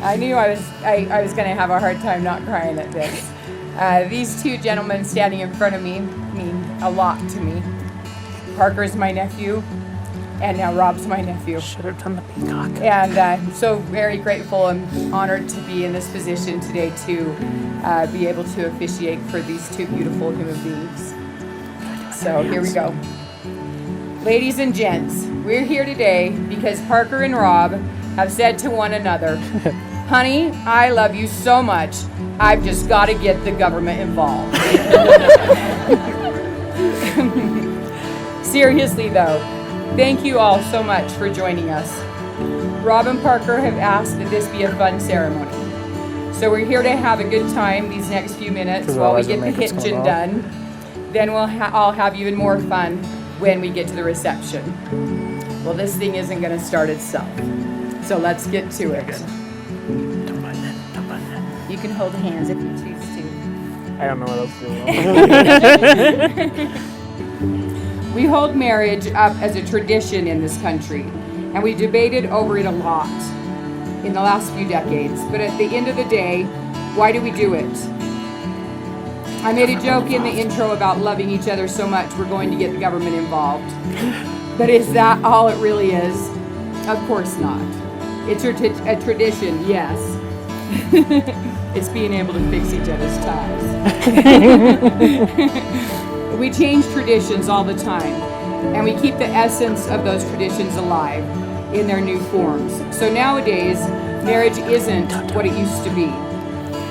I knew I was going to have a hard time not crying at this. These two gentlemen standing in front of me mean a lot to me. Parker's my nephew, and now Rob's my nephew. Should have done the peacock. And I'm so very grateful and honored to be in this position today to be able to officiate for these two beautiful human beings. So here we go. Ladies and gents, we're here today because Parker and Rob have said to one another, honey, I love you so much, I've just got to get the government involved. Seriously though, thank you all so much for joining us. Rob and Parker have asked that this be a fun ceremony. So we're here to have a good time these next few minutes while we get the kitchen done. Then we'll all have even more fun when we get to the reception. Well, this thing isn't going to start itself. So let's get to it. Don't button it. Don't button it. You can hold hands if you choose to. I don't know what else to do. We hold marriage up as a tradition in this country, and we debated over it a lot in the last few decades. But at the end of the day, why do we do it? I made a joke in the intro about loving each other so much we're going to get the government involved. But is that all it really is? Of course not. It's a tradition, yes. It's being able to fix each other's ties. We change traditions all the time, and we keep the essence of those traditions alive in their new forms. So nowadays, marriage isn't what it used to be.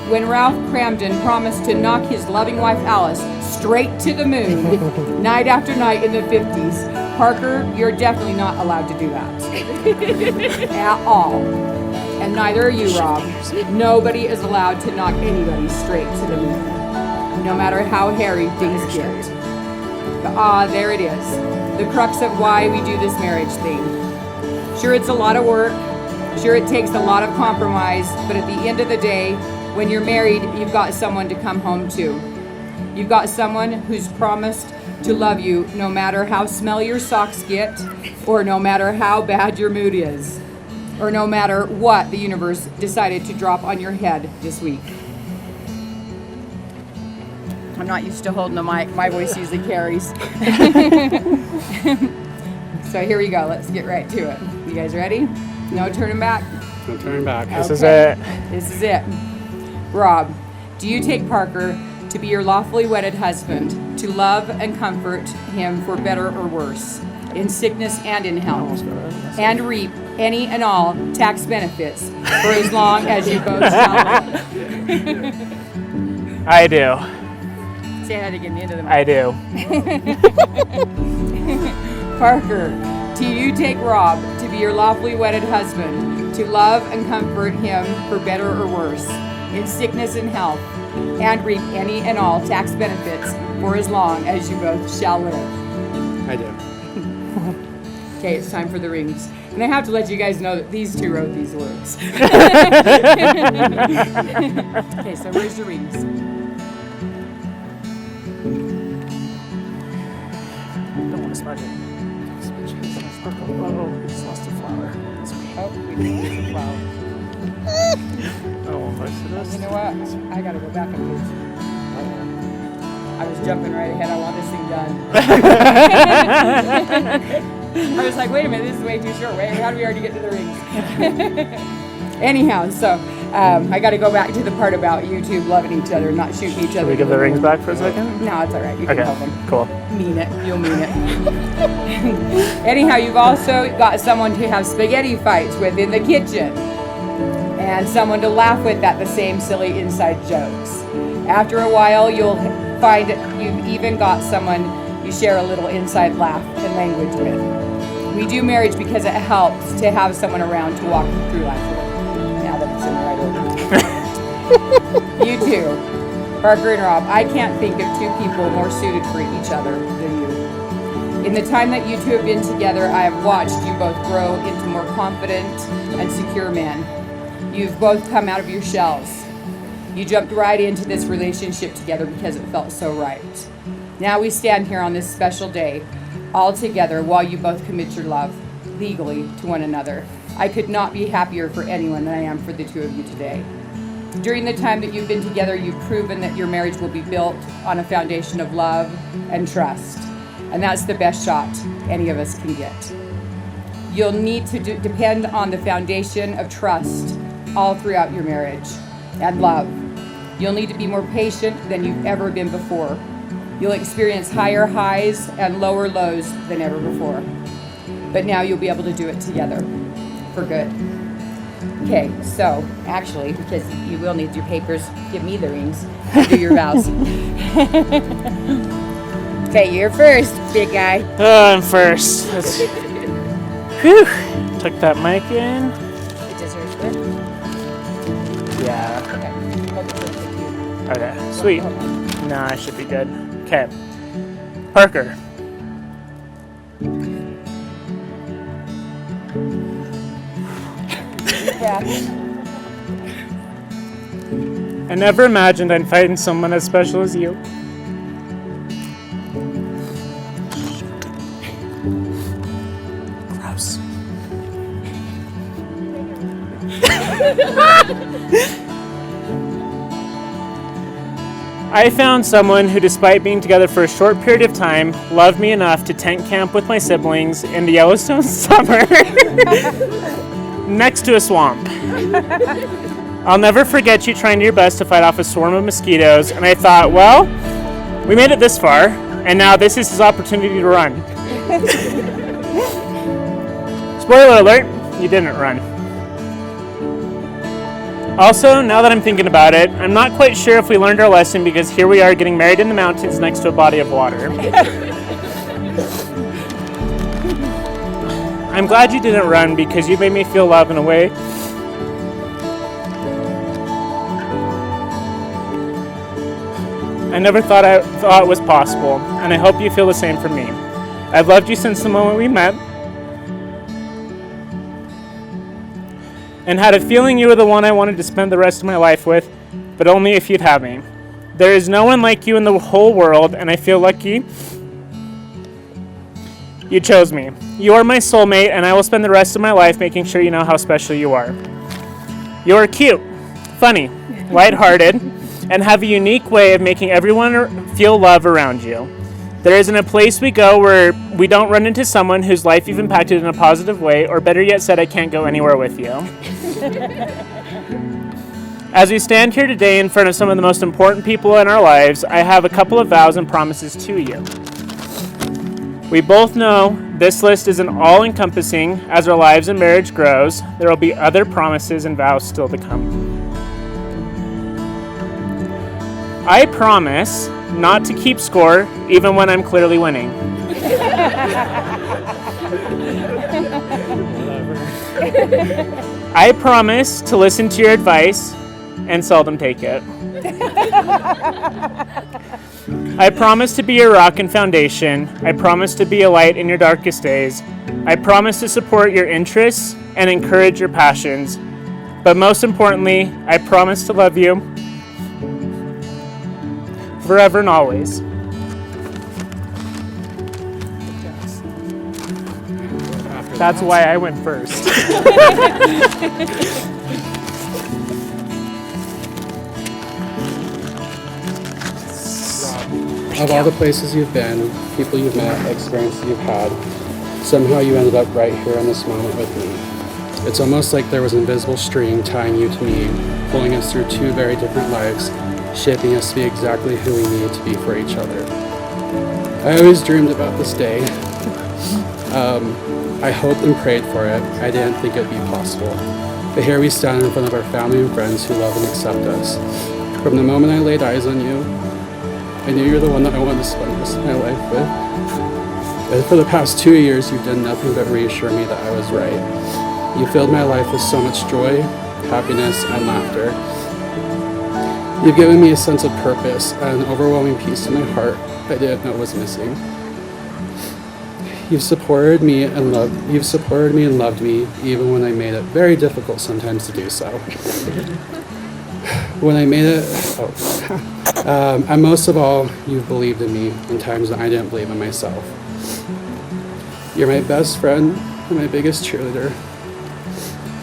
When Ralph Cramden promised to knock his loving wife Alice straight to the moon night after night in the 50s, Parker, you're definitely not allowed to do that. At all. And neither are you, Rob. Nobody is allowed to knock anybody straight to the moon, no matter how hairy things get. But there it is. The crux of why we do this marriage thing. Sure, it's a lot of work. Sure, it takes a lot of compromise. But at the end of the day, when you're married, you've got someone to come home to. You've got someone who's promised to love you no matter how smelly your socks get, or no matter how bad your mood is, or no matter what the universe decided to drop on your head this week. I'm not used to holding a mic. My voice usually carries. So here we go. Let's get right to it. You guys ready? No turning back? No turning back. Okay. This is it. This is it. Rob, do you take Parker to be your lawfully wedded husband, to love and comfort him for better or worse, in sickness and in health, and reap any and all tax benefits for as long as you both shall live? I do. Say that again, the end of the mic. I do. Parker, do you take Rob to be your lawfully wedded husband, to love and comfort him for better or worse, in sickness and health, and reap any and all tax benefits for as long as you both shall live? I do. Okay, it's time for the rings. And I have to let you guys know that these two wrote these words. Okay, so where's your rings? Don't want to smudge it. Oh, we just lost a flower. Oh, we did lose the flower. Oh, most of this. You know what? I gotta go back and fix it. I was jumping right ahead. I want this thing done. I was like, wait a minute, this is way too short. Wait, how do we already get to the rings? Anyhow, so I got to go back to the part about you two loving each other, not shooting each other. Should we give the rings back for a second? No, it's all right. You can Okay, help them. cool. Mean it. You'll mean it. Anyhow, you've also got someone to have spaghetti fights with in the kitchen, and someone to laugh with at the same silly inside jokes. After a while, you'll find you've even got someone you share a little inside laugh and language with. We do marriage because it helps to have someone around to walk you through life with. Now that it's in the right order. You two, Parker and Rob, I can't think of two people more suited for each other than you. In the time that you two have been together, I have watched you both grow into more confident and secure men. You've both come out of your shells. You jumped right into this relationship together because it felt so right. Now we stand here on this special day, all together while you both commit your love legally to one another. I could not be happier for anyone than I am for the two of you today. During the time that you've been together, you've proven that your marriage will be built on a foundation of love and trust. And that's the best shot any of us can get. You'll need to depend on the foundation of trust all throughout your marriage and love. You'll need to be more patient than you've ever been before. You'll experience higher highs and lower lows than ever before. But now you'll be able to do it together for good. Okay, so actually, because you will need your papers, give me the rings, do your vows. Okay, you're first, big guy. Oh, I'm first. Whew. Tuck that mic in. It deserves it. Yeah. Okay, hold it close to you. Okay, sweet. Nah, I should be good. Okay. Parker. Yeah. I never imagined I'd find someone as special as you. Gross. I found someone who, despite being together for a short period of time, loved me enough to tent camp with my siblings in the Yellowstone summer next to a swamp. I'll never forget you trying your best to fight off a swarm of mosquitoes, and I thought, well, we made it this far, and now this is his opportunity to run. Spoiler alert, you didn't run. Also, now that I'm thinking about it, I'm not quite sure if we learned our lesson because here we are getting married in the mountains next to a body of water. I'm glad you didn't run because you made me feel love in a way I never thought was possible, and I hope you feel the same for me. I've loved you since the moment we met, and had a feeling you were the one I wanted to spend the rest of my life with, but only if you'd have me. There is no one like you in the whole world, and I feel lucky you chose me. You are my soulmate, and I will spend the rest of my life making sure you know how special you are. You are cute, funny, lighthearted, and have a unique way of making everyone feel love around you. There isn't a place we go where we don't run into someone whose life you've impacted in a positive way, or better yet said, I can't go anywhere with you. As we stand here today in front of some of the most important people in our lives, I have a couple of vows and promises to you. We both know this list isn't all-encompassing. As our lives and marriage grows, there will be other promises and vows still to come. I promise not to keep score even when I'm clearly winning. I promise to listen to your advice and seldom take it. I promise to be your rock and foundation. I promise to be a light in your darkest days. I promise to support your interests and encourage your passions. But most importantly, I promise to love you forever and always. That's why I went first. Of all the places you've been, people you've met, experiences you've had, somehow you ended up right here in this moment with me. It's almost like there was an invisible string tying you to me, pulling us through two very different lives, shaping us to be exactly who we need to be for each other. I always dreamed about this day. I hoped and prayed for it. I didn't think it would be possible. But here we stand in front of our family and friends who love and accept us. From the moment I laid eyes on you, I knew you were the one that I wanted to spend the rest of my life with. And for the past 2 years, you've done nothing but reassure me that I was right. You filled my life with so much joy, happiness, and laughter. You've given me a sense of purpose and an overwhelming peace in my heart I didn't know was missing. You've supported me and loved me even when I made it very difficult sometimes to do so. When I made it, and most of all, you've believed in me in times when I didn't believe in myself. You're my best friend and my biggest cheerleader.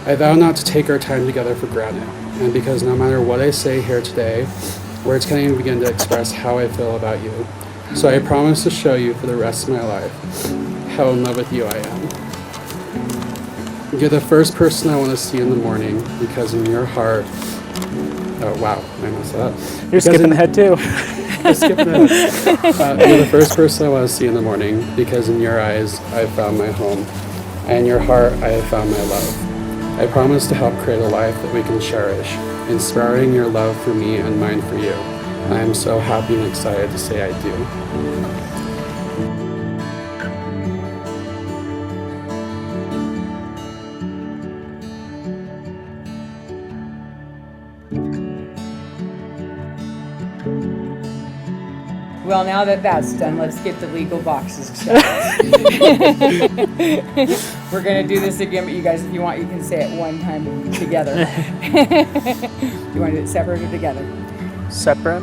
I vow not to take our time together for granted, and because no matter what I say here today, words can't even begin to express how I feel about you. So I promise to show you for the rest of my life how in love with you I am. You're the first person I want to see in the morning because in your heart, oh wow, I messed that up. You're skipping ahead too. I skipped ahead. You're the first person I want to see in the morning because in your eyes I have found my home, and in your heart I have found my love. I promise to help create a life that we can cherish, inspiring your love for me and mine for you. And I am so happy and excited to say I do. Well, now that that's done, let's get the legal boxes checked. We're going to do this again, but you guys, if you want, you can say it one time together. You want to do it separate or together? Separate.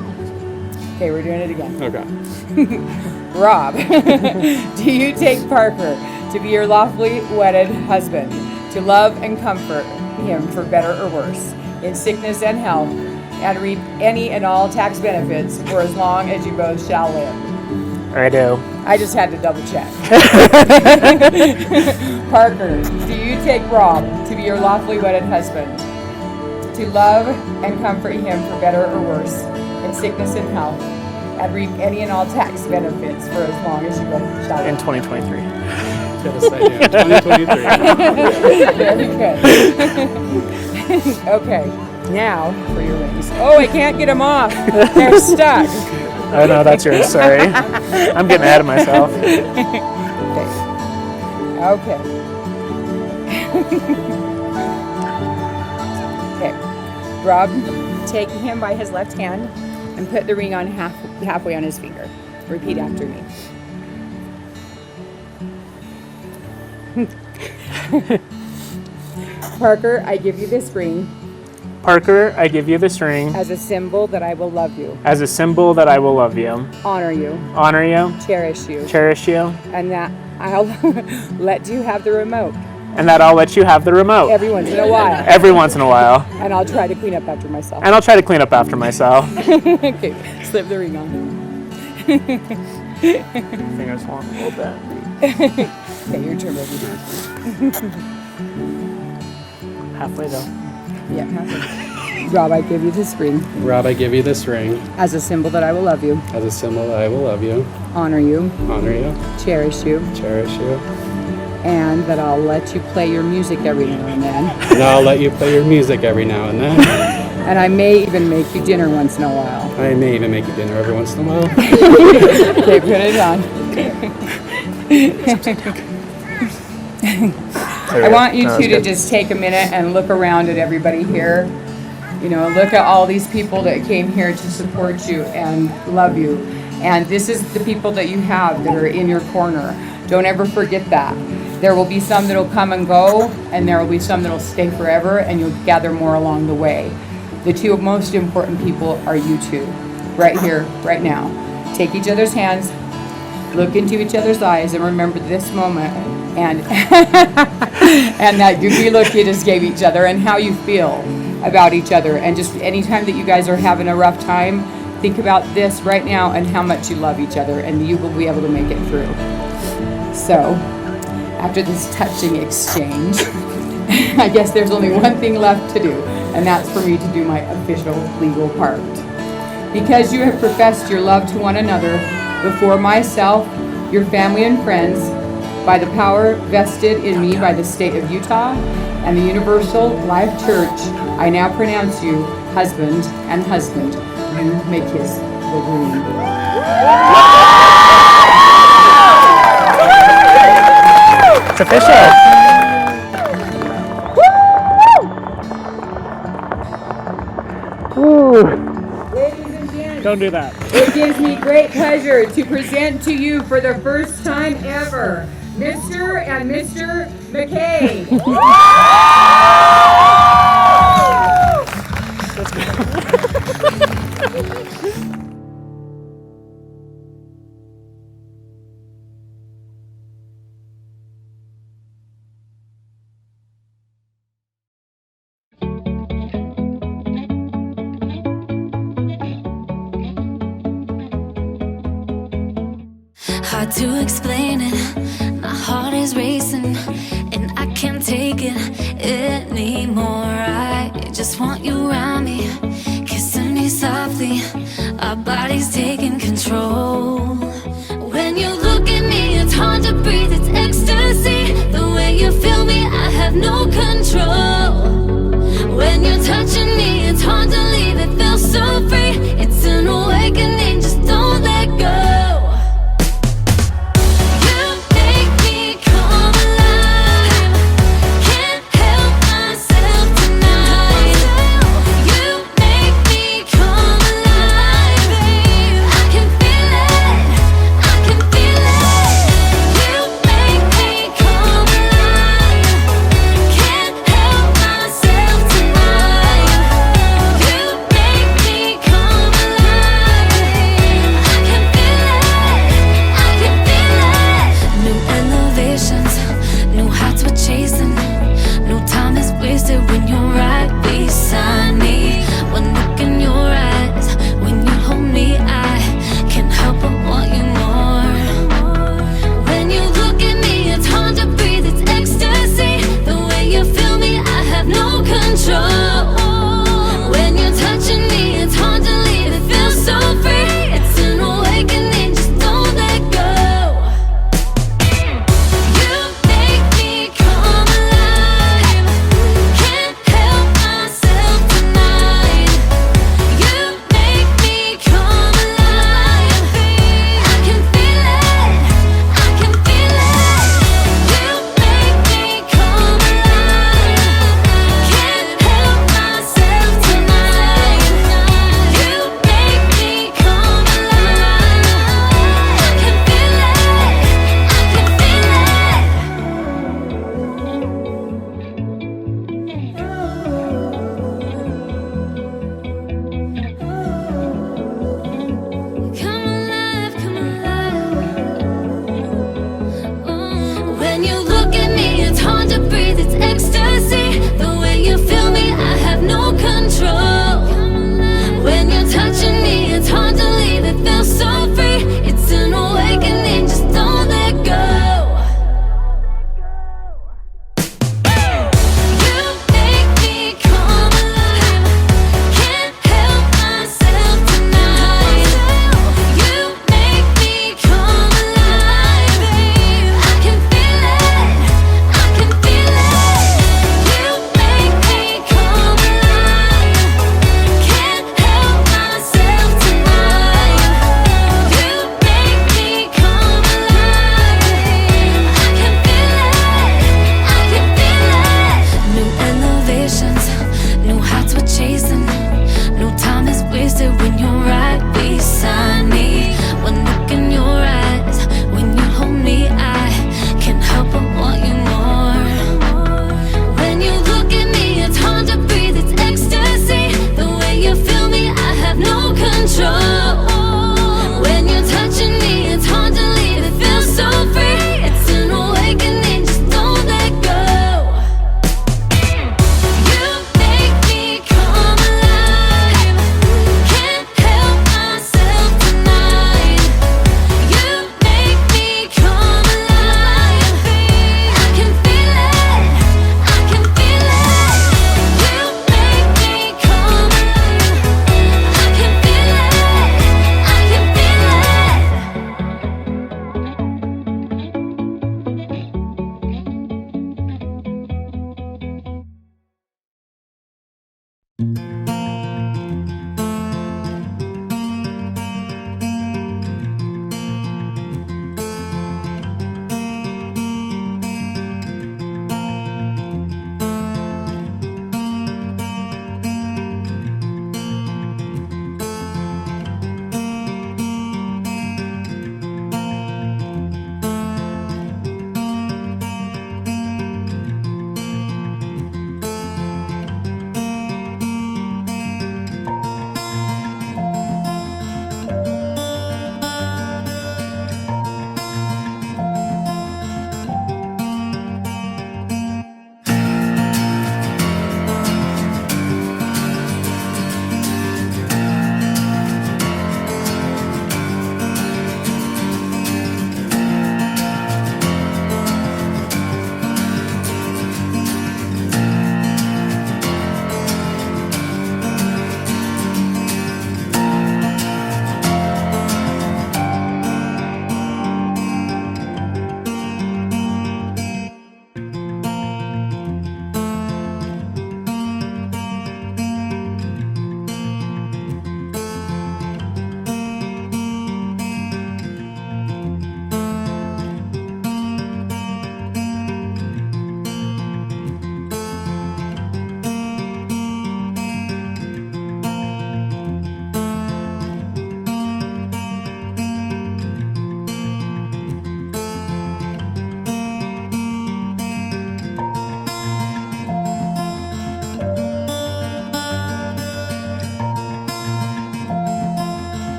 Okay, we're doing it again. Okay. Rob, do you take Parker to be your lawfully wedded husband, to love and comfort him for better or worse, in sickness and health, and reap any and all tax benefits for as long as you both shall live? I do. I just had to double check. Parker, do you take Rob to be your lawfully wedded husband, to love and comfort him for better or worse, in sickness and health, and reap any and all tax benefits for as long as you both shall In live? 2023. Yeah, 2023. Very good. Okay, now for your rings. Oh, I can't get them off. They're stuck. Oh no, that's yours. Sorry. I'm getting ahead of myself. Okay. Okay. Rob, take him by his left hand and put the ring on halfway on his finger. Repeat after me. Parker, I give you this ring Parker, I give you this ring as a symbol that I will love you, as a symbol that I will love you, honor you, honor you, cherish you, cherish you, and that I'll let you have the remote and that I'll let you have the remote every once in a while. every once in a while. And I'll try to clean up after myself. And I'll try to clean up after myself. Okay, slip the ring on. Fingers long a little bit. Okay, your turn, baby. Halfway though. Yeah, halfway. Rob, I give you this ring Rob, I give you this ring as a symbol that I will love you, as a symbol that I will love you, honor you, honor you, cherish you, cherish you, and that I'll let you play your music every now and then. and I'll let you play your music every now and then. And I may even make you dinner once in a while. I may even make you dinner every once in a while. Okay, put it on. I want you two to just take a minute and look around at everybody here. You know, look at all these people that came here to support you and love you. And this is the people that you have that are in your corner. Don't ever forget that. There will be some that'll come and go, and there will be some that'll stay forever, and you'll gather more along the way. The two most important people are you two, right here, right now. Take each other's hands, look into each other's eyes, and remember this moment and and that goofy look you just gave each other and how you feel about each other. And just anytime that you guys are having a rough time, think about this right now and how much you love each other, and you will be able to make it through. So, after this touching exchange, I guess there's only one thing left to do, and that's for me to do my official legal part. Because you have professed your love to one another before myself, your family and friends, by the power vested in me by the state of Utah and the Universal Life Church, I now pronounce you husband and husband. You may kiss the ring. It's official. Ladies and gentlemen, Don't do that. it gives me great pleasure to present to you for the first time ever, Mr. and Mr. McKay. Let's go. Hard to explain it. My heart is racing, and I can't take it anymore. I just want you around me, kissing me softly. Our bodies taking control. When you look at me, it's hard to breathe. It's ecstasy. The way you feel me, I have no control. When you're touching me, it's hard to leave. It feels so free. It's an awakening. Just don't let go. Alive.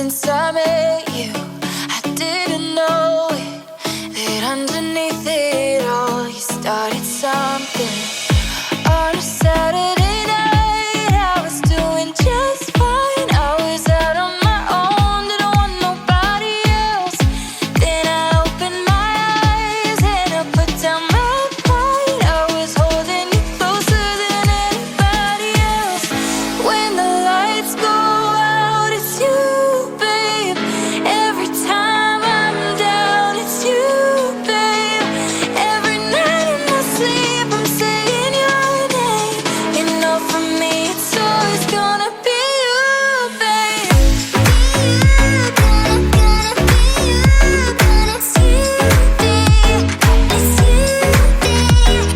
since I met you. I didn't know it, that underneath it all you started something. On a Saturday night, I was doing just fine. I was out on my own, didn't want nobody else. Then I opened my eyes and I put down my pride. I was holding you closer than anybody else. When the lights go out, it's you, babe. Every time I'm down, it's you, babe. Every night in my sleep, I'm saying your name. You know, for me, it's always gonna be you, babe. It's you, babe. It's you, babe.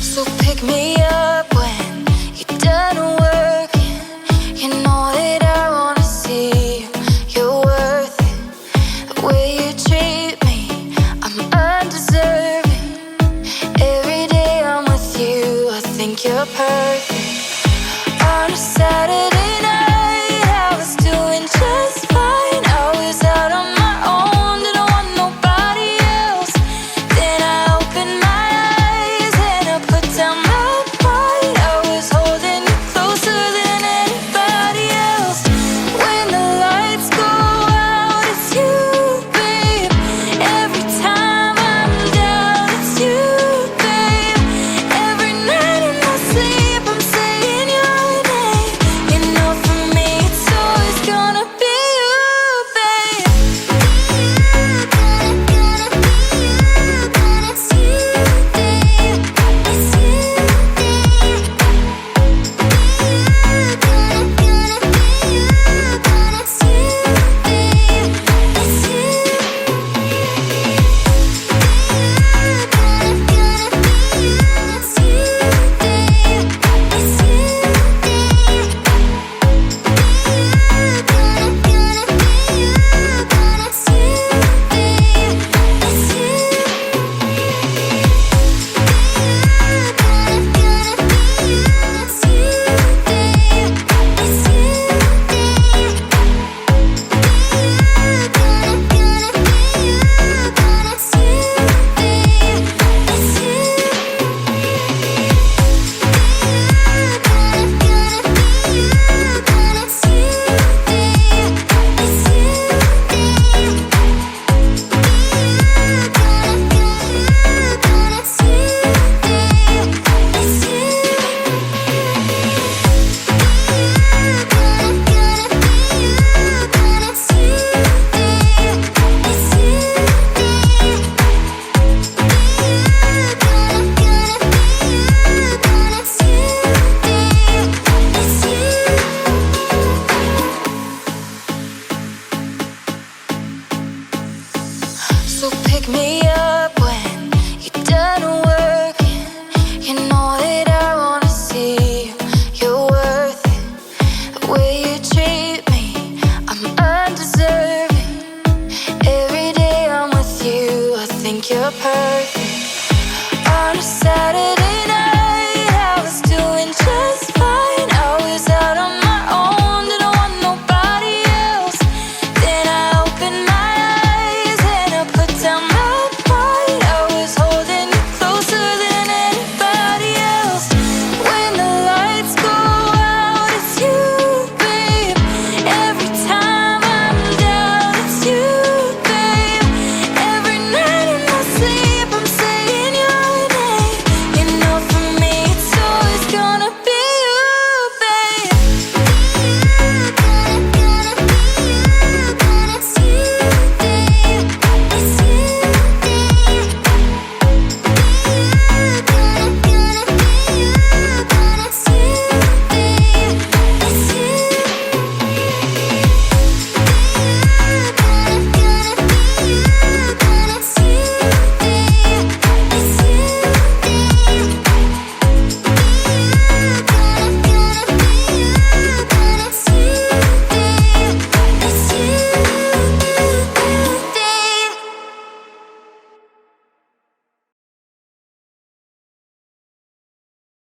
So pick me up when you're done working. You know that I wanna see you're worth it. The way you treat me, I'm undeserving. Every day I'm with you, I think you're perfect.